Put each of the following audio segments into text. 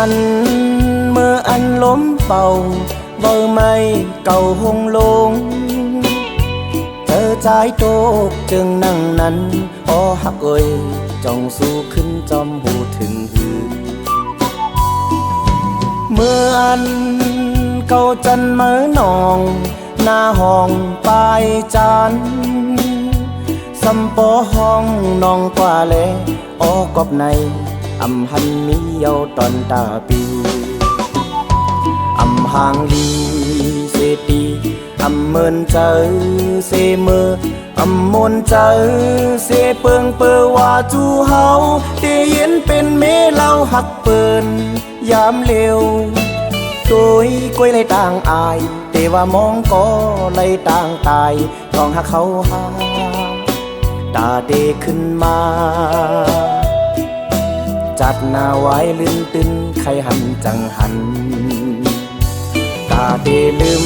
หันเมื่ออันล้มเป่าเบอร์ไม่เก่าหงลงเธอใจโตกจึงนั่งนั้นอ้อหักเอ่ยจ้องสู้ขึ้นจอมหูถึงหือเมื่ออันเก่าจันเมื่อนองหน้าห้องปลายจานสัมปอห้องนองกว่าแลอ้อกอบในอำหันมีเยาตอนตาปีอำหางลีเสตีอำเมินเจอเสเมออำมนเจอเสเปิงเปอว่าจูเฮาเตเย็นเป็นเมเล่าหักเปินยามเร็วตัวกล้วยเลยต่างอายแต่ว่ามองก็เลยต่างตายต้องหักเขาหาตาเดขึ้นมาจัดหน้าไว้ลืมตื่นใครหันจังหันตาเดลืม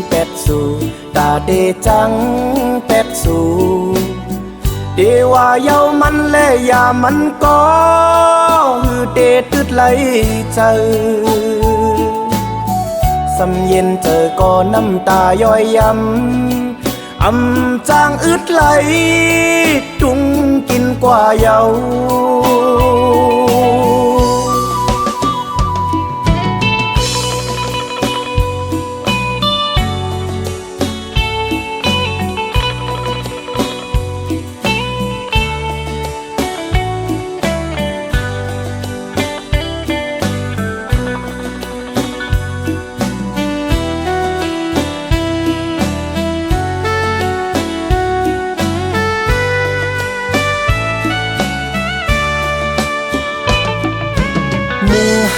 เป็ดสู่ตาเดจังเป็ดสู่เดว่าเยามันและยามันก็ฮือเดตึดไหลเจอสำเย็นเจอก็น้ำตาย้อยยำจางอึดไหลจุงกินกว่าเยา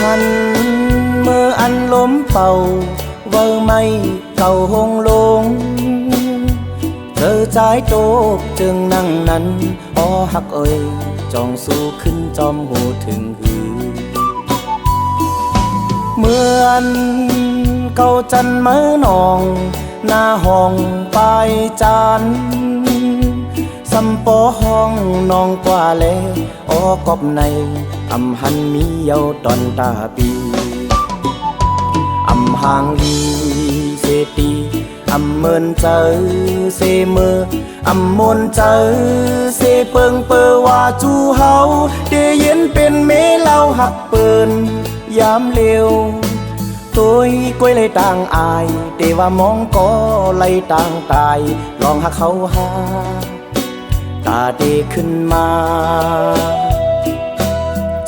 หันเมื่ออันล้มเป่าเวอไม่เก่าหงลงเธอใจโตกจึงนั่งนั้นอ้อหักเอ่ยจ้องสู้ขึ้นจอมหูถึงหือเมื่ออันเก่าจันเมื่อนองหน้าห้องปลายจานสัมปอห้องนองกว่าแลอ้อกอบในอำหันมีเยาตอนตาปีอำหางลีเสตีอำเมินเจอเสเมออำมนเจอเสเปิงเปอว่าจูเฮาเดเย็นเป็นเมเล่าหักเปินยามเร็วตัวกล้วยเลยต่างอายแต่ว่ามองก็เลยต่างตายลองหักเขาหาตาเดขึ้นมา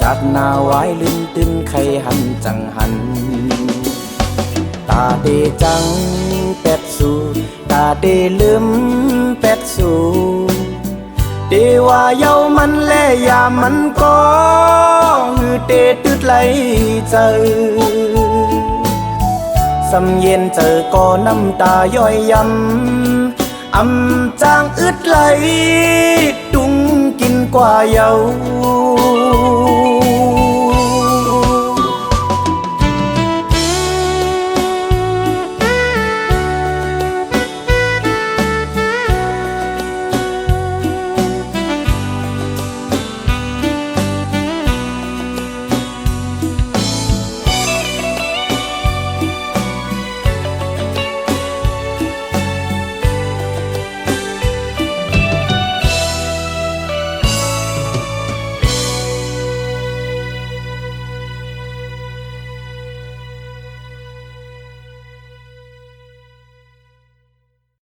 จัดหน้าไว้ลืมตื่นใครหันจังหันตาเดจังเป็ดสู่ตาเดลืมเป็ดสู่เดว่าเยามันและยามันก็ฮือเดตึดไหลเจอสำเย็นเจอก็น้ำตาย้อยยำจางอึดไหลดุงกินกว่าเยา